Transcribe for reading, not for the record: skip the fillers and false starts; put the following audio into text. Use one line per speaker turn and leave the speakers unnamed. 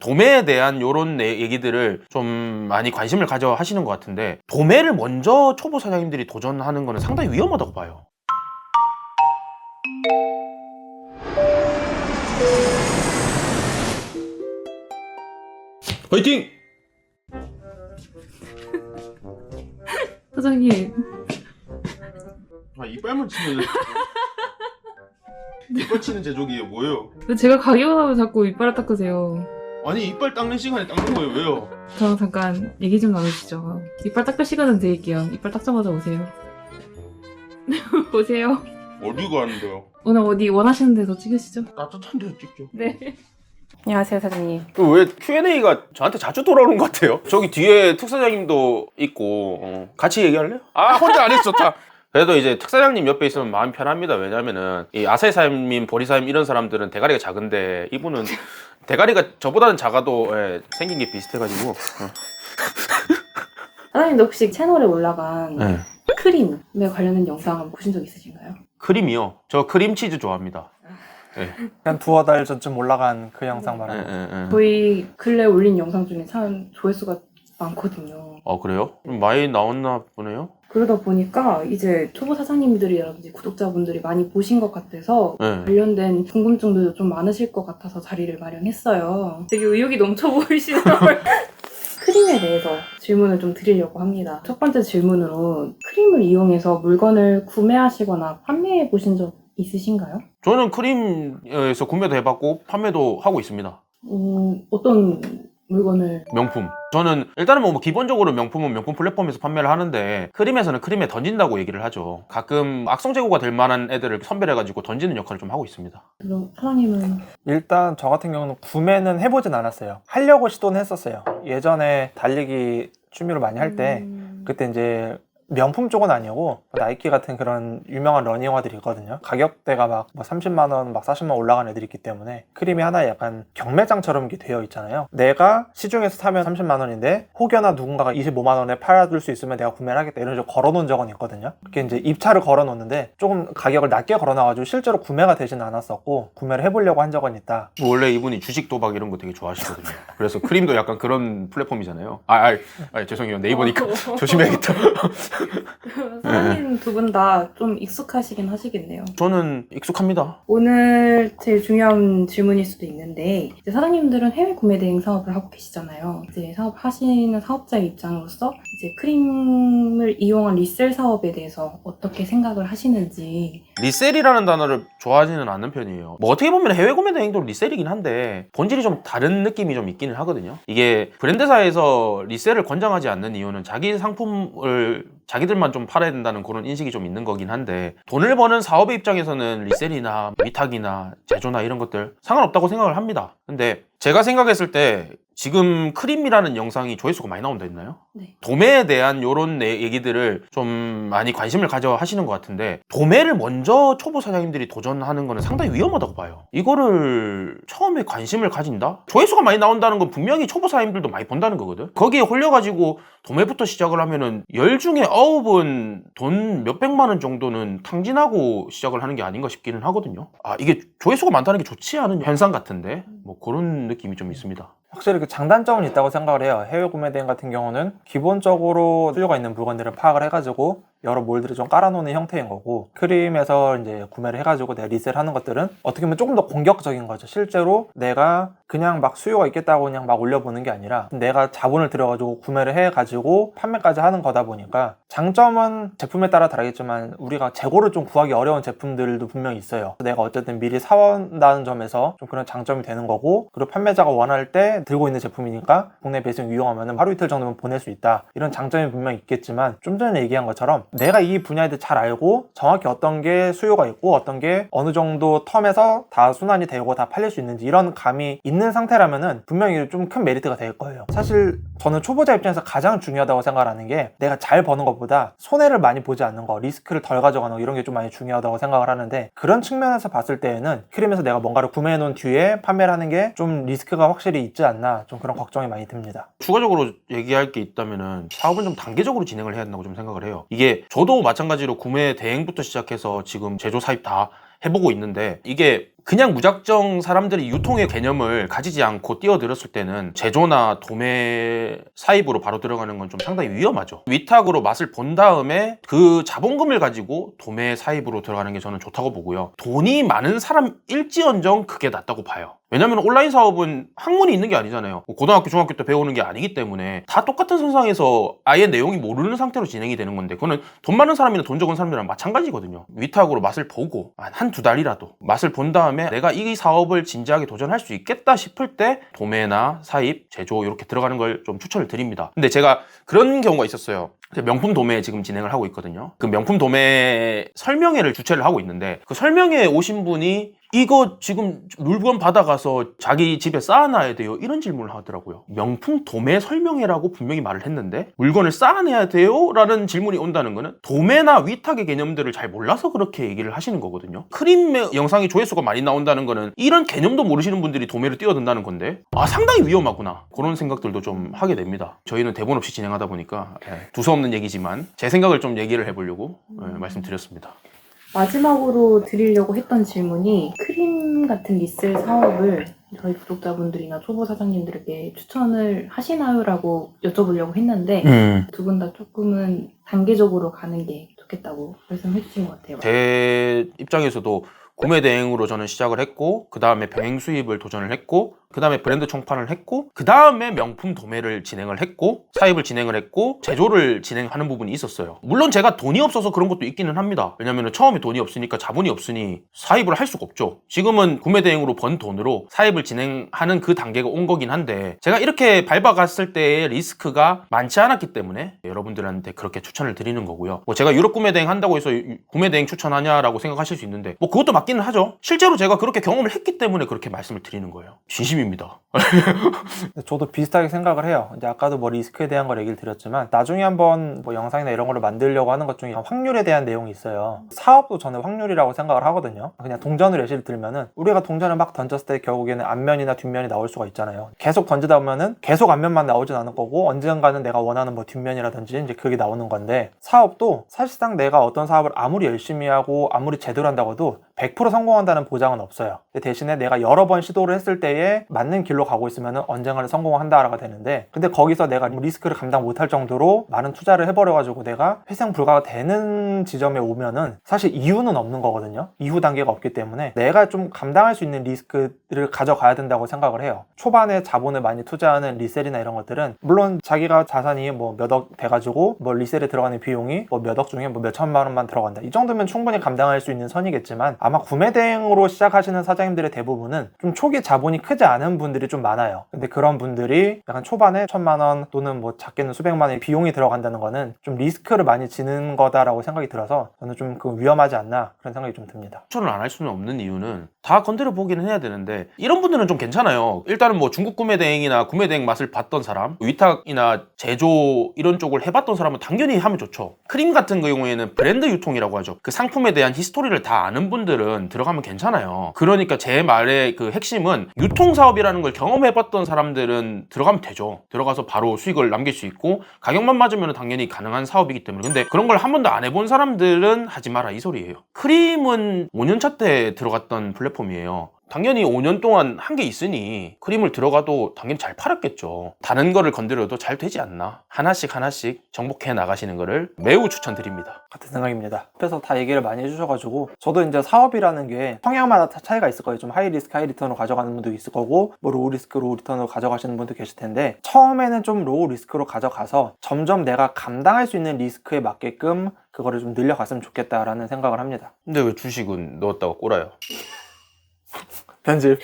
도매에 대한 요런 얘기들을 좀 많이 관심을 가져 하시는 것 같은데, 도매를 먼저 초보 사장님들이 도전하는 거는 상당히 위험하다고 봐요. 화이팅!
사장님,
이빨만 치면 이빨 치는 제조기 뭐예요?
왜 제가 가기만 하면 자꾸 이빨을 닦으세요?
아니 이빨 닦는 시간에 닦는 거예요. 왜요?
저랑 잠깐 얘기 좀 나누시죠. 이빨 닦을 시간은 드릴게요. 이빨 닦자마자 오세요. 오세요.
어디 가는데요?
오늘 어디 원하시는 데서 찍으시죠?
따뜻한 데서 찍죠.
네. 안녕하세요, 사장님.
왜 Q&A가 저한테 자주 돌아오는 것 같아요? 저기 뒤에 특사장님도 있고 같이 얘기할래요? 아 혼자 안 해서 좋다. 그래도 이제 특사장님 옆에 있으면 마음 편합니다. 왜냐면은 이 아사히사님, 보리사님 이런 사람들은 대가리가 작은데 이분은 대가리가 저보다는 작아도 생긴 게 비슷해가지고
사장님도 혹시 채널에 올라간
네.
크림에 관련된 영상 보신 적 있으신가요?
크림이요? 저 크림치즈 좋아합니다. 네.
한 두어 달 전쯤 올라간 그 영상 말하는 거.
저희 근래 올린 영상 중에 참 조회수가 많거든요.
그래요? 좀 많이 나왔나 보네요?
그러다 보니까 이제 초보 사장님들이라든지 구독자분들이 많이 보신 것 같아서
네.
관련된 궁금증도 좀 많으실 것 같아서 자리를 마련했어요. 되게 의욕이 넘쳐 보이시더라고요. 크림에 대해서 질문을 좀 드리려고 합니다. 첫 번째 질문으로 크림을 이용해서 물건을 구매하시거나 판매해 보신 적 있으신가요?
저는 크림에서 구매도 해봤고 판매도 하고 있습니다.
어떤 물건을?
명품. 저는 일단은 뭐 기본적으로 명품은 명품 플랫폼에서 판매를 하는데, 크림에서는 크림에 던진다고 얘기를 하죠. 가끔 악성 재고가 될 만한 애들을 선별해가지고 던지는 역할을 좀 하고 있습니다.
그럼 사장님은?
일단 저 같은 경우는 구매는 해보진 않았어요. 하려고 시도는 했었어요. 예전에 달리기 취미로 많이 할 때 그때 이제 명품 쪽은 아니고 나이키 같은 그런 유명한 러닝화들이 있거든요. 가격대가 막 뭐 30만 원, 막 40만 원 올라간 애들이 있기 때문에 크림이 하나의 약간 경매장처럼 이게 되어 있잖아요. 내가 시중에서 사면 30만 원인데 혹여나 누군가가 25만 원에 팔아줄 수 있으면 내가 구매를 하겠다 이런 식으로 걸어놓은 적은 있거든요. 그게 이제 입찰을 걸어놓는데 조금 가격을 낮게 걸어놔가지고 실제로 구매가 되진 않았었고 구매를 해보려고 한 적은 있다.
원래 이분이 주식 도박 이런 거 되게 좋아하시거든요. 그래서 크림도 약간 그런 플랫폼이잖아요. 죄송해요. 네이버니까 조심해야겠다.
사장님 두 분 다 좀 익숙하시긴 하시겠네요.
저는 익숙합니다.
오늘 제일 중요한 질문일 수도 있는데, 이제 사장님들은 해외 구매 대행 사업을 하고 계시잖아요. 이제 사업하시는 사업자의 입장으로서 이제 크림을 이용한 리셀 사업에 대해서 어떻게 생각을 하시는지.
리셀이라는 단어를 좋아하지는 않는 편이에요. 뭐 어떻게 보면 해외 구매 대행도 리셀이긴 한데 본질이 좀 다른 느낌이 좀 있기는 하거든요. 이게 브랜드사에서 리셀을 권장하지 않는 이유는 자기 상품을 자기들만 좀 팔아야 된다는 그런 인식이 좀 있는 거긴 한데, 돈을 버는 사업의 입장에서는 리셀이나 위탁이나 제조나 이런 것들 상관없다고 생각을 합니다. 근데 제가 생각했을 때 지금 크림이라는 영상이 조회수가 많이 나온다 했나요?
네.
도매에 대한 요런 얘기들을 좀 많이 관심을 가져 하시는 것 같은데, 도매를 먼저 초보 사장님들이 도전하는 거는 상당히 위험하다고 봐요. 이거를 처음에 관심을 가진다? 조회수가 많이 나온다는 건 분명히 초보 사장님들도 많이 본다는 거거든. 거기에 홀려가지고 도매부터 시작을 하면은 10 중에 9은 돈 몇백만 원 정도는 탕진하고 시작을 하는 게 아닌가 싶기는 하거든요. 이게 조회수가 많다는 게 좋지 않은 현상 같은데 뭐 그런 느낌이 좀 있습니다.
확실히 그 장단점은 있다고 생각을 해요. 해외 구매 대행 같은 경우는 기본적으로 수요가 있는 물건들을 파악을 해가지고 여러 몰들을 좀 깔아놓는 형태인 거고, 크림에서 이제 구매를 해가지고 내가 리셀하는 것들은 어떻게 보면 조금 더 공격적인 거죠. 실제로 내가 그냥 막 수요가 있겠다고 그냥 막 올려보는 게 아니라 내가 자본을 들여가지고 구매를 해가지고 판매까지 하는 거다 보니까, 장점은 제품에 따라 다르겠지만 우리가 재고를 좀 구하기 어려운 제품들도 분명히 있어요. 내가 어쨌든 미리 사온다는 점에서 좀 그런 장점이 되는 거고, 그리고 판매자가 원할 때 들고 있는 제품이니까 국내 배송 이용하면 하루 이틀 정도면 보낼 수 있다, 이런 장점이 분명히 있겠지만, 좀 전에 얘기한 것처럼 내가 이 분야에 대해 잘 알고 정확히 어떤 게 수요가 있고 어떤 게 어느 정도 텀에서 다 순환이 되고 다 팔릴 수 있는지 이런 감이 있는 상태라면은 분명히 좀 큰 메리트가 될 거예요. 사실 저는 초보자 입장에서 가장 중요하다고 생각하는 게, 내가 잘 버는 것보다 손해를 많이 보지 않는 거, 리스크를 덜 가져가는 거, 이런 게 좀 많이 중요하다고 생각을 하는데, 그런 측면에서 봤을 때에는 크림에서 내가 뭔가를 구매해 놓은 뒤에 판매를 하는 게 좀 리스크가 확실히 있지 않나, 좀 그런 걱정이 많이 듭니다.
추가적으로 얘기할 게 있다면은 사업은 좀 단계적으로 진행을 해야 된다고 좀 생각을 해요. 이게 저도 마찬가지로 구매 대행부터 시작해서 지금 제조 사입 다 해보고 있는데, 이게 그냥 무작정 사람들이 유통의 개념을 가지지 않고 뛰어들었을 때는 제조나 도매 사입으로 바로 들어가는 건 좀 상당히 위험하죠. 위탁으로 맛을 본 다음에 그 자본금을 가지고 도매 사입으로 들어가는 게 저는 좋다고 보고요. 돈이 많은 사람일지언정 그게 낫다고 봐요. 왜냐면 온라인 사업은 학문이 있는 게 아니잖아요. 고등학교, 중학교 때 배우는 게 아니기 때문에 다 똑같은 선상에서 아예 내용이 모르는 상태로 진행이 되는 건데 그거는 돈 많은 사람이나 돈 적은 사람들이랑 마찬가지거든요. 위탁으로 맛을 보고 한두 달이라도 맛을 본 다음에 내가 이 사업을 진지하게 도전할 수 있겠다 싶을 때 도매나 사입, 제조 이렇게 들어가는 걸 좀 추천을 드립니다. 근데 제가 그런 경우가 있었어요. 명품 도매 지금 진행을 하고 있거든요. 그 명품 도매 설명회를 주최를 하고 있는데 그 설명회에 오신 분이 이거 지금 물건 받아가서 자기 집에 쌓아놔야 돼요? 이런 질문을 하더라고요. 명품 도매 설명회라고 분명히 말을 했는데 물건을 쌓아내야 돼요? 라는 질문이 온다는 거는 도매나 위탁의 개념들을 잘 몰라서 그렇게 얘기를 하시는 거거든요. 크림 영상이 조회수가 많이 나온다는 거는 이런 개념도 모르시는 분들이 도매를 뛰어든다는 건데 상당히 위험하구나. 그런 생각들도 좀 하게 됩니다. 저희는 대본 없이 진행하다 보니까 두서없는 얘기지만 제 생각을 좀 얘기를 해보려고 말씀드렸습니다.
마지막으로 드리려고 했던 질문이 크림 같은 리셀 사업을 저희 구독자분들이나 초보 사장님들에게 추천을 하시나요? 라고 여쭤보려고 했는데 두 분 다 조금은 단계적으로 가는 게 좋겠다고 말씀해 주신 것 같아요.
제 입장에서도 구매 대행으로 저는 시작을 했고 그 다음에 병행 수입을 도전을 했고 그 다음에 브랜드 총판을 했고 그 다음에 명품 도매를 진행을 했고 사입을 진행을 했고 제조를 진행하는 부분이 있었어요. 물론 제가 돈이 없어서 그런 것도 있기는 합니다. 왜냐면 처음에 돈이 없으니까 자본이 없으니 사입을 할 수가 없죠. 지금은 구매 대행으로 번 돈으로 사입을 진행하는 그 단계가 온 거긴 한데 제가 이렇게 밟아갔을 때의 리스크가 많지 않았기 때문에 여러분들한테 그렇게 추천을 드리는 거고요. 뭐 제가 유럽 구매 대행 한다고 해서 구매 대행 추천하냐라고 생각하실 수 있는데 뭐 그것도 맞기는 하죠. 실제로 제가 그렇게 경험을 했기 때문에 그렇게 말씀을 드리는 거예요. 진심입니다.
저도 비슷하게 생각을 해요. 이제 아까도 뭐 리스크에 대한 걸 얘기를 드렸지만 나중에 한번 뭐 영상이나 이런 걸로 만들려고 하는 것 중에 확률에 대한 내용이 있어요. 사업도 저는 확률이라고 생각을 하거든요. 그냥 동전을 예시를 들면은 우리가 동전을 막 던졌을 때 결국에는 앞면이나 뒷면이 나올 수가 있잖아요. 계속 던지다 보면은 계속 앞면만 나오진 않을 거고 언젠가는 내가 원하는 뭐 뒷면이라든지 이제 그게 나오는 건데 사업도 사실상 내가 어떤 사업을 아무리 열심히 하고 아무리 제대로 한다고 해도 100% 성공한다는 보장은 없어요. 대신에 내가 여러 번 시도를 했을 때에 맞는 길로 가고 있으면 언젠가는 성공한다라고 되는데 근데 거기서 내가 리스크를 감당 못할 정도로 많은 투자를 해버려가지고 내가 회생 불가가 되는 지점에 오면은 사실 이유는 없는 거거든요. 이후 단계가 없기 때문에 내가 좀 감당할 수 있는 리스크를 가져가야 된다고 생각을 해요. 초반에 자본을 많이 투자하는 리셀이나 이런 것들은 물론 자기가 자산이 뭐 몇 억 돼가지고 뭐 리셀에 들어가는 비용이 뭐 몇 억 중에 뭐 몇 천만 원만 들어간다. 이 정도면 충분히 감당할 수 있는 선이겠지만 아마 구매 대행으로 시작하시는 사장님들의 대부분은 좀 초기 자본이 크지 않은 분들이 좀 많아요. 근데 그런 분들이 약간 초반에 1,000만 원 또는 뭐 작게는 수백만 원의 비용이 들어간다는 거는 좀 리스크를 많이 지는 거다라고 생각이 들어서 저는 좀 그 위험하지 않나 그런 생각이 좀 듭니다.
추천을 안 할 수는 없는 이유는 다 건드려 보기는 해야 되는데 이런 분들은 좀 괜찮아요. 일단은 뭐 중국 구매 대행이나 구매 대행 맛을 봤던 사람, 위탁이나 제조 이런 쪽을 해봤던 사람은 당연히 하면 좋죠. 크림 같은 경우에는 브랜드 유통이라고 하죠. 그 상품에 대한 히스토리를 다 아는 분들은 들어가면 괜찮아요. 그러니까 제 말의 그 핵심은 유통사업이라는 걸 경험해봤던 사람들은 들어가면 되죠. 들어가서 바로 수익을 남길 수 있고 가격만 맞으면 당연히 가능한 사업이기 때문에 근데 그런 걸 한 번도 안 해본 사람들은 하지 마라 이 소리예요. 크림은 5년차 때 들어갔던 플랫폼이에요. 당연히 5년 동안 한 게 있으니 크림을 들어가도 당연히 잘 팔았겠죠. 다른 거를 건드려도 잘 되지 않나. 하나씩 정복해 나가시는 거를 매우 추천드립니다.
같은 생각입니다. 앞에서 다 얘기를 많이 해주셔가지고 저도 이제 사업이라는 게 성향마다 차이가 있을 거예요. 좀 하이 리스크 하이 리턴으로 가져가는 분도 있을 거고 뭐 로우 리스크 로우 리턴으로 가져가시는 분도 계실 텐데 처음에는 좀 로우 리스크로 가져가서 점점 내가 감당할 수 있는 리스크에 맞게끔 그거를 좀 늘려갔으면 좋겠다라는 생각을 합니다.
근데 왜 주식은 넣었다가 꼴아요?
편집.